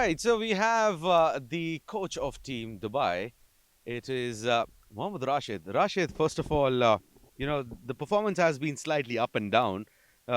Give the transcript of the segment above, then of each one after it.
right, so we have the coach of Team Dubai. It is Mohammed Rashid. Rashid, first of all, the performance has been slightly up and down.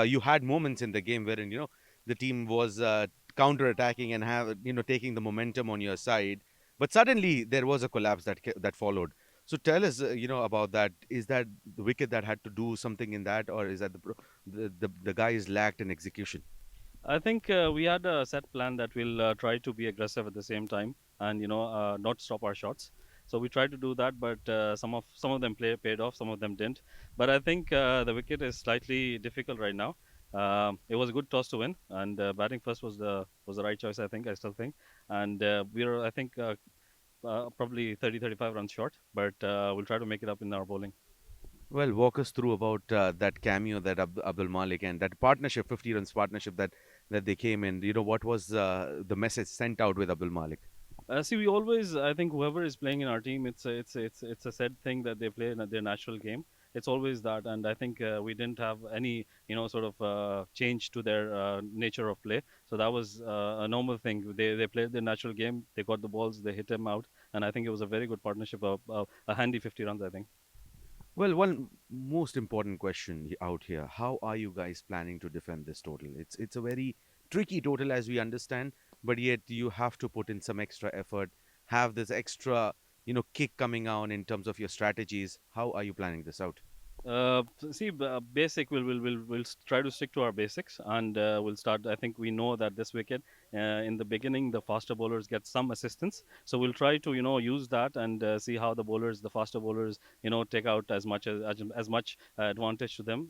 You had moments in the game wherein, the team was counter-attacking and taking the momentum on your side. But suddenly there was a collapse that followed. So tell us, about that. Is that the wicket that had to do something in that, or is that the guys lacked in execution? I think we had a set plan that we'll try to be aggressive at the same time and not stop our shots. So we tried to do that, but some of them paid off, some of them didn't. But I think the wicket is slightly difficult right now. It was a good toss to win, and batting first was the right choice. I still think, and we're I think probably 30-35 runs short, but we'll try to make it up in our bowling. Well, walk us through about that cameo that Abdul Malik and that partnership, 50 runs partnership that they came in. What was the message sent out with Abdul Malik? See, we always, I think, whoever is playing in our team, it's a said thing that they play in their natural game. It's always that, and I think we didn't have any, sort of change to their nature of play. So that was a normal thing. They played their natural game. They got the balls. They hit them out, and I think it was a very good partnership. A handy 50 runs, I think. Well, one most important question out here: how are you guys planning to defend this total? It's a very tricky total, as we understand, but yet you have to put in some extra effort, have this extra, kick coming on in terms of your strategies. How are you planning this out? See, basic. We'll try to stick to our basics, and we'll start. I think we know that this wicket, in the beginning, the faster bowlers get some assistance. So we'll try to use that and see how the faster bowlers, take out as much advantage to them.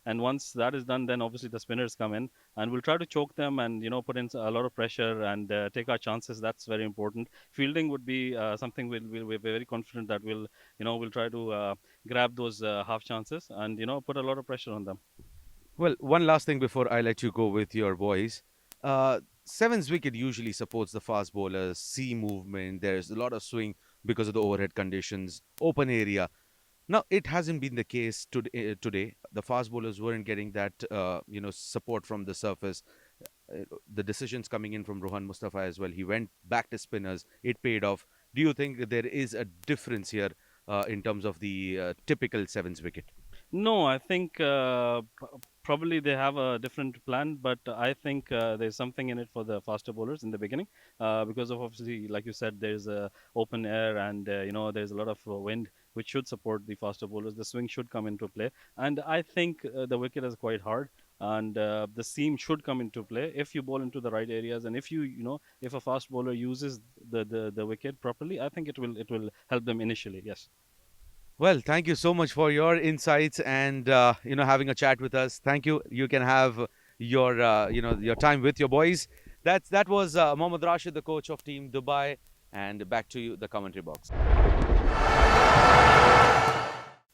And once that is done, then obviously the spinners come in, and we'll try to choke them and put in a lot of pressure and take our chances. That's very important. Fielding would be something we're very confident that we'll try to. Grab those half chances and put a lot of pressure on them. Well, one last thing before I let you go with your boys. Seven's wicket usually supports the fast bowlers, sea movement. There's a lot of swing because of the overhead conditions, open area. Now, it hasn't been the case today. The fast bowlers weren't getting that, support from the surface. The decisions coming in from Rohan Mustafa as well. He went back to spinners. It paid off. Do you think that there is a difference here in terms of the typical sevens wicket? No, I think probably they have a different plan, but I think there's something in it for the faster bowlers in the beginning because of obviously, like you said, there's open air and there's a lot of wind which should support the faster bowlers. The swing should come into play, and I think the wicket is quite hard. And the seam should come into play if you bowl into the right areas, and if a fast bowler uses the wicket properly, I think it will help them initially. Yes. Well, thank you so much for your insights and having a chat with us. Thank you. You can have your time with your boys. That was Mohammad Rashid, the coach of Team Dubai, and back to you, the commentary box.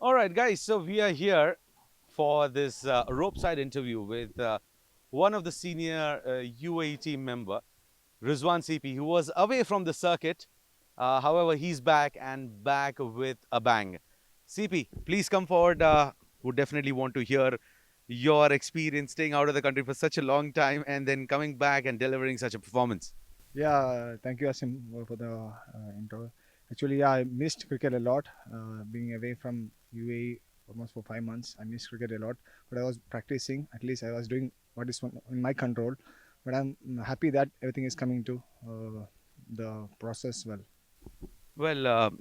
All right, guys. So we are here for this rope side interview with one of the senior UAE team member, Rizwan CP, who was away from the circuit. However, he's back and back with a bang. CP, please come forward. Would definitely want to hear your experience staying out of the country for such a long time and then coming back and delivering such a performance. Yeah, thank you, Asim, for the intro. Actually, yeah, I missed cricket a lot. Being away from UAE almost for 5 months, I missed cricket a lot. But I was practicing. At least I was doing what is in my control. But I'm happy that everything is coming to the process well. Well,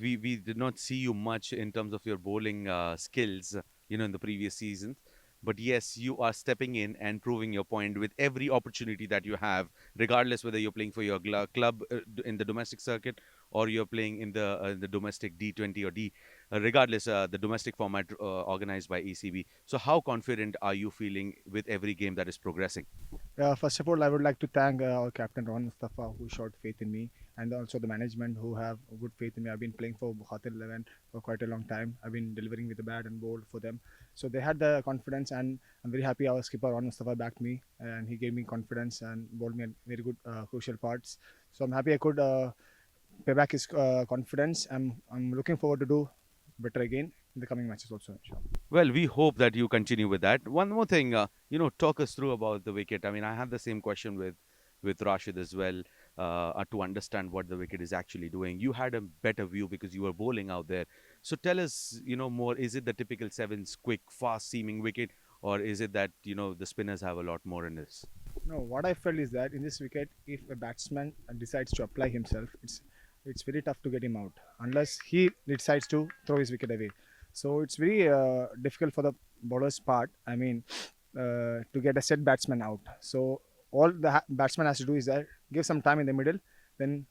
we did not see you much in terms of your bowling skills, in the previous seasons. But yes, you are stepping in and proving your point with every opportunity that you have, regardless whether you're playing for your club in the domestic circuit or you're playing in the domestic D20 or regardless the domestic format organized by ECB. So, how confident are you feeling with every game that is progressing? First of all, I would like to thank our captain Ron Mustafa who showed faith in me, and also the management who have good faith in me. I've been playing for Bukhatir 11 for quite a long time. I've been delivering with the bat and ball for them, so they had the confidence, and I'm very happy our skipper Ron Mustafa backed me, and he gave me confidence and bowled me very good crucial parts. So I'm happy I could pay back his confidence. I'm looking forward to do better again in the coming matches also. Inshallah. Well, we hope that you continue with that. One more thing, talk us through about the wicket. I mean, I had the same question with with Rashid as well to understand what the wicket is actually doing. You had a better view because you were bowling out there. So tell us, more. Is it the typical sevens, quick, fast-seeming wicket, or is it that the spinners have a lot more in this? No, what I felt is that in this wicket, if a batsman decides to apply himself, it's very tough to get him out unless he decides to throw his wicket away. So it's very difficult for the bowler's part. I mean, to get a set batsman out. So all the batsman has to do is that give some time in the middle, then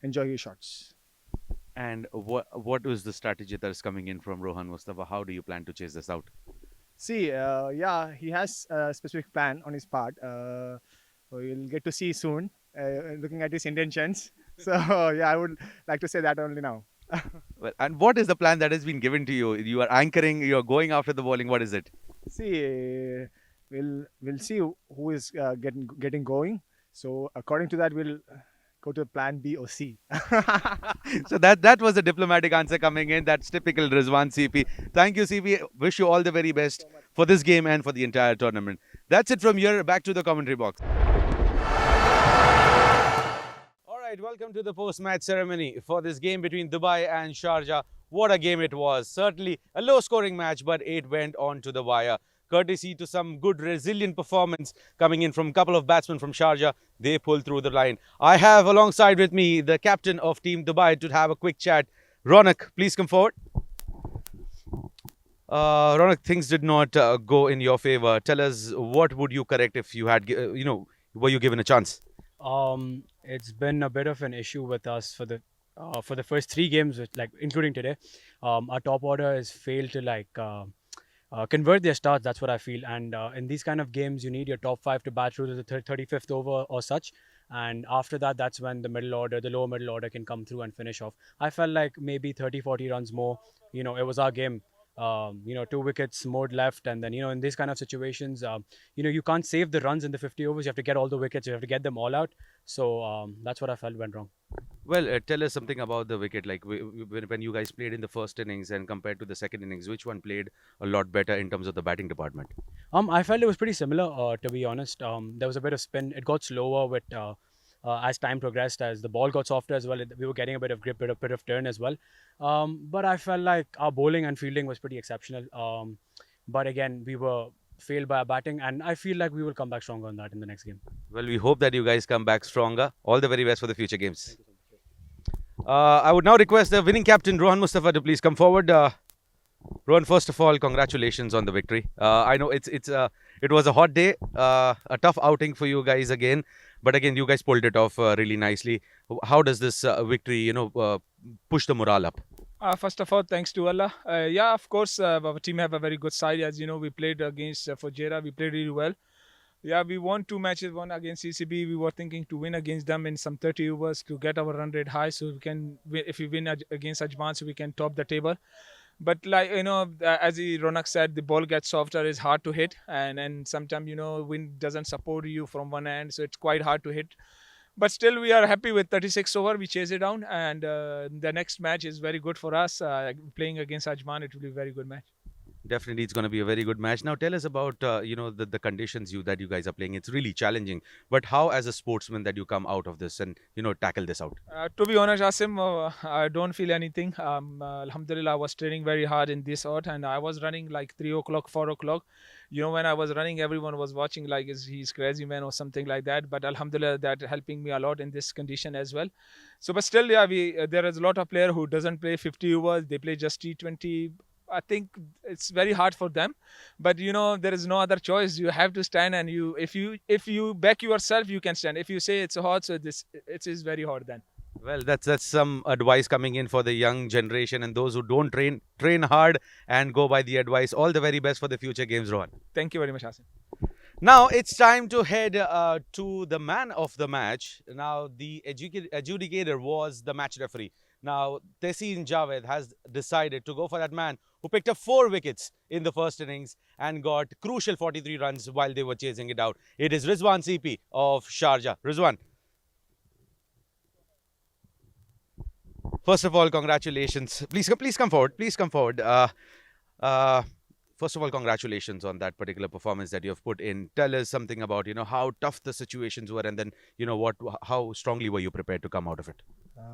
enjoy his shots. And what was the strategy that is coming in from Rohan Mustafa? How do you plan to chase this out? See, yeah, he has a specific plan on his part. We'll get to see soon, looking at his intentions. So, yeah, I would like to say that only now. Well, and what is the plan that has been given to you? You are anchoring, you are going after the bowling. What is it? See, we'll see who is getting going. So, according to that, we'll go to plan B or C. So that was a diplomatic answer coming in. That's typical Rizwan CP. Thank you, CP. Wish you all the very best for this game and for the entire tournament. That's it from here. Back to the commentary box. All right, welcome to the post-match ceremony for this game between Dubai and Sharjah. What a game it was. Certainly a low-scoring match, but it went on to the wire. Courtesy to some good resilient performance coming in from a couple of batsmen from Sharjah, they pulled through the line. I have alongside with me the captain of Team Dubai to have a quick chat. Ronak, please come forward. Ronak, things did not go in your favor. Tell us, what would you correct if you had, were you given a chance? It's been a bit of an issue with us for the first three games, like including today. Our top order has failed to convert their starts. That's what I feel. And in these kind of games, you need your top five to bat through to the 35th over or such. And after that, that's when the lower middle order can come through and finish off. I felt like maybe 30, 40 runs more. It was our game. 2 wickets more left. And then, in these kind of situations, you can't save the runs in the 50 overs. You have to get all the wickets. You have to get them all out. So that's what I felt went wrong. Well, tell us something about the wicket. Like when you guys played in the first innings and compared to the second innings, which one played a lot better in terms of the batting department? I felt it was pretty similar, to be honest. There was a bit of spin. It got slower with as time progressed, as the ball got softer as well. We were getting a bit of grip, bit of turn as well. But I felt like our bowling and fielding was pretty exceptional. But again, we were failed by our batting, and I feel like we will come back stronger on that in the next game. Well, we hope that you guys come back stronger. All the very best for the future games. I would now request the winning captain, Rohan Mustafa, to please come forward. Rohan, first of all, congratulations on the victory. I know it was a hot day, a tough outing for you guys again. But again, you guys pulled it off really nicely. How does this victory, push the morale up? First of all, thanks to Allah. Yeah, of course, our team have a very good side. As you know, we played against Fujairah. We played really well. Yeah, we won 2 matches, one against CCB. We were thinking to win against them in some 30 overs to get our run rate high, so we can, if we win against Ajman, so we can top the table. But as Ronak said, the ball gets softer, it's hard to hit, and sometimes wind doesn't support you from one end, so it's quite hard to hit. But still, we are happy with 36 over. We chase it down, and the next match is very good for us. Playing against Ajman, it will be a very good match. Definitely, it's going to be a very good match. Now, tell us about the conditions that you guys are playing. It's really challenging. But how, as a sportsman, that you come out of this and tackle this out? To be honest, Asim, I don't feel anything. Alhamdulillah, I was training very hard in this out, and I was running like 3 o'clock, 4 o'clock. When I was running, everyone was watching like he's crazy man or something like that. But Alhamdulillah, that helping me a lot in this condition as well. So, but still, yeah, there is a lot of player who doesn't play 50 overs. They play just T20. I think it's very hard for them, but there is no other choice. You have to stand, and if you back yourself, you can stand. If you say it's hard, so it is very hard then. Well, that's some advice coming in for the young generation and those who don't train hard and go by the advice. All the very best for the future games, Rohan. Thank you very much, Hasan. Now it's time to head to the man of the match. Now the adjudicator was the match referee. Now Tehseen Javed has decided to go for that man who picked up 4 wickets in the first innings and got crucial 43 runs while they were chasing it out. It is Rizwan CP of Sharjah. Rizwan, first of all, congratulations. Please come forward. Please come forward. First of all, congratulations on that particular performance that you have put in. Tell us something about, how tough the situations were, and then, how strongly were you prepared to come out of it?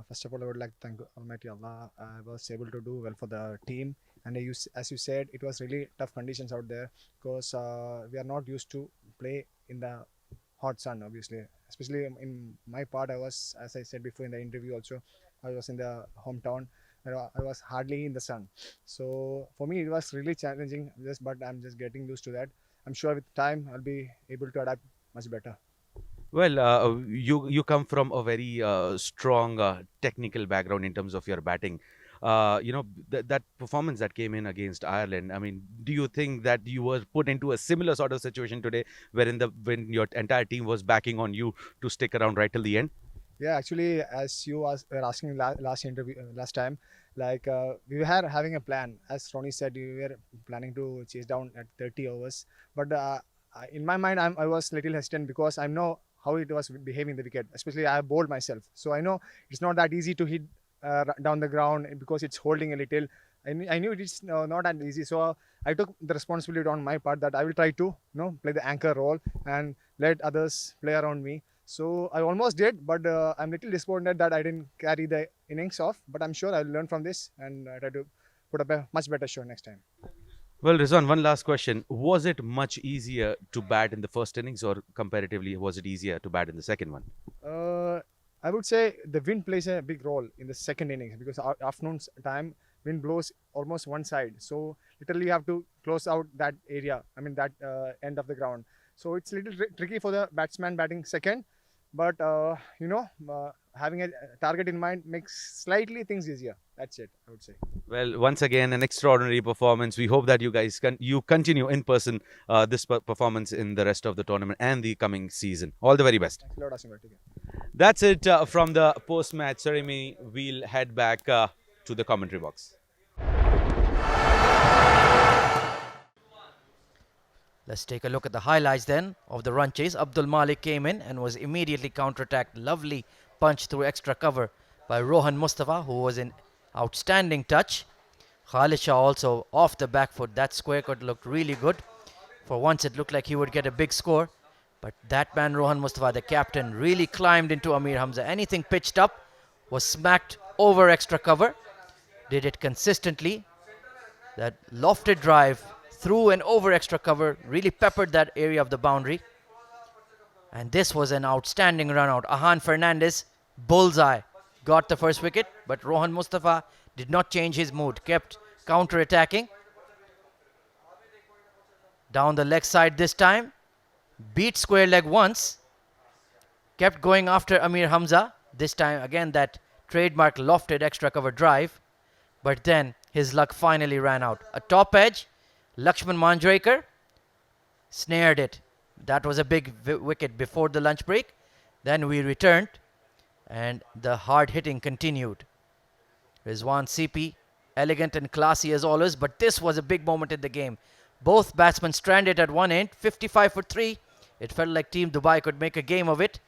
First of all, I would like to thank Almighty Allah. I was able to do well for the team, and as you said, it was really tough conditions out there because we are not used to play in the hot sun, obviously. Especially in my part, I was, as I said before in the interview, also I was in the hometown. I was hardly in the sun, so for me it was really challenging. But I'm just getting used to that. I'm sure with time I'll be able to adapt much better. Well, you come from a very strong technical background in terms of your batting. That performance that came in against Ireland. I mean, do you think that you were put into a similar sort of situation today, when your entire team was backing on you to stick around right till the end? Yeah, actually, as you were asking last interview last time, like we were having a plan. As Ronnie said, we were planning to chase down at 30 overs. But in my mind, I was little hesitant because I know how it was behaving the wicket. Especially I bowled myself, so I know it's not that easy to hit down the ground because it's holding a little. I knew it's not that easy, so I took the responsibility on my part that I will try to play the anchor role and let others play around me. So I almost did, but I'm a little disappointed that I didn't carry the innings off. But I'm sure I'll learn from this and try to put up a much better show next time. Well, Rizwan, one last question. Was it much easier to bat in the first innings, or comparatively, was it easier to bat in the second one? Uh, I would say the wind plays a big role in the second innings because afternoon time wind blows almost one side. So literally you have to close out that area. I mean that end of the ground. So it's a little tricky for the batsman batting second. But having a target in mind makes slightly things easier. That's it, I would say. Well, once again, an extraordinary performance. We hope that you guys continue in person this performance in the rest of the tournament and the coming season. All the very best. Thanks a lot, Asim. Take care. That's it from the post-match ceremony. We'll head back to the commentary box. Let's take a look at the highlights then of the run chase. Abdul Malik came in and was immediately counter-attacked. Lovely punch through extra cover by Rohan Mustafa, who was in outstanding touch. Khalid Shah also off the back foot. That square cut looked really good. For once it looked like he would get a big score. But that man Rohan Mustafa, the captain, really climbed into Amir Hamza. Anything pitched up was smacked over extra cover. Did it consistently. That lofted drive through and over extra cover really peppered that area of the boundary. And this was an outstanding run out. Ahan Fernandez, bullseye, got the first wicket, but Rohan Mustafa did not change his mood, kept counter-attacking. Down the leg side this time, beat square leg once, kept going after Amir Hamza. This time again that trademark lofted extra cover drive, but then his luck finally ran out. A top edge, Lakshman Manjrekar snared it. That was a big wicket before the lunch break. Then we returned and the hard hitting continued. Rizwan CP, elegant and classy as always, but this was a big moment in the game. Both batsmen stranded at one end, 55 for 3. It felt like Team Dubai could make a game of it.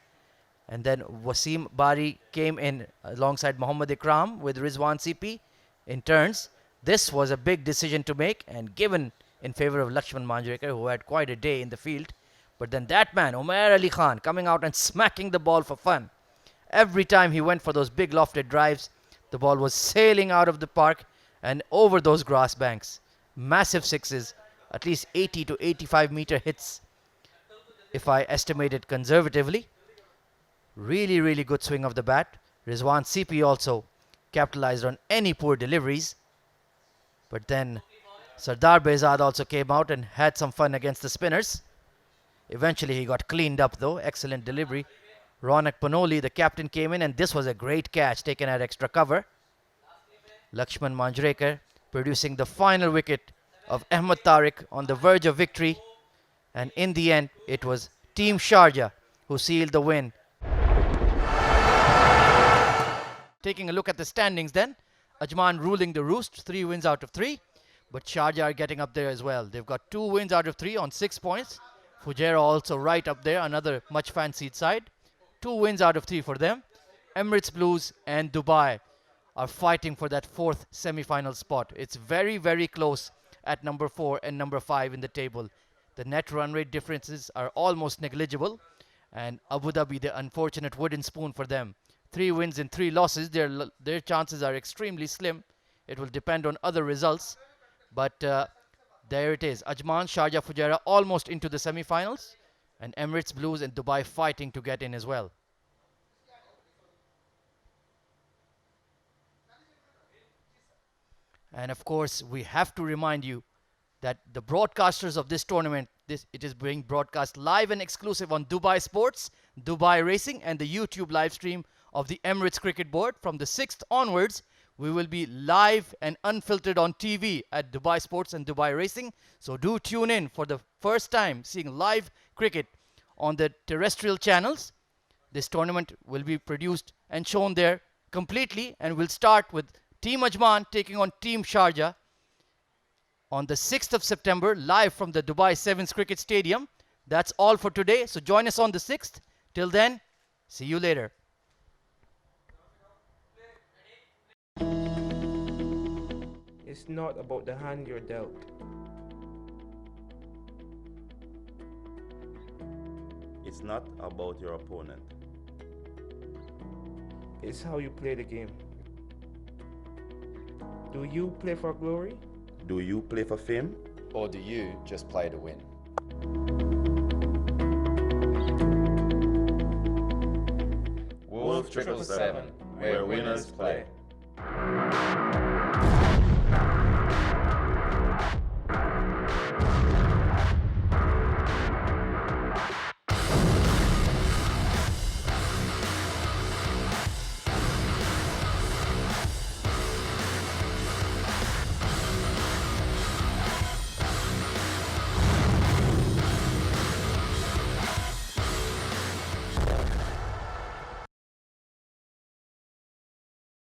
And then Wasim Bari came in alongside Mohammed Ikram with Rizwan CP in turns. This was a big decision to make and given in favor of Lakshman Manjrekar, who had quite a day in the field. But then that man, Umair Ali Khan, coming out and smacking the ball for fun. Every time he went for those big lofted drives, the ball was sailing out of the park and over those grass banks. Massive sixes, at least 80 to 85 meter hits, if I estimate it conservatively. Really, really good swing of the bat. Rizwan CP also capitalized on any poor deliveries. But then Sardar Behzad also came out and had some fun against the spinners. Eventually he got cleaned up though. Excellent delivery. Ronak Panoli, the captain, came in and this was a great catch taken at extra cover. Lakshman Manjrekar producing the final wicket of Ahmed Tariq on the verge of victory. And in the end, it was Team Sharjah who sealed the win. Taking a look at the standings then. Ajman ruling the roost, 3 wins out of 3. But Sharjah are getting up there as well. They've got 2 wins out of 3 on 6 points. Fujairah also right up there, another much fancied side. 2 wins out of 3 for them. Emirates Blues and Dubai are fighting for that 4th semi-final spot. It's very, very close at number 4 and number 5 in the table. The net run rate differences are almost negligible, and Abu Dhabi the unfortunate wooden spoon for them. 3 wins and 3 losses, their chances are extremely slim. It will depend on other results, but there it is. Ajman, Sharjah, Fujairah almost into the semi-finals, and Emirates Blues and Dubai fighting to get in as well. And of course, we have to remind you that the broadcasters of this tournament, it is being broadcast live and exclusive on Dubai Sports, Dubai Racing, and the YouTube live stream of the Emirates Cricket Board. From the 6th onwards, we will be live and unfiltered on TV at Dubai Sports and Dubai Racing. So do tune in for the first time seeing live cricket on the terrestrial channels. This tournament will be produced and shown there completely, and we'll start with Team Ajman taking on Team Sharjah on the 6th of September, live from the Dubai Sevens Cricket Stadium. That's all for today, so join us on the 6th. Till then, see you later. It's not about the hand you're dealt. It's not about your opponent. It's how you play the game. Do you play for glory? Do you play for fame? Or do you just play to win? Wolf777, where winners play.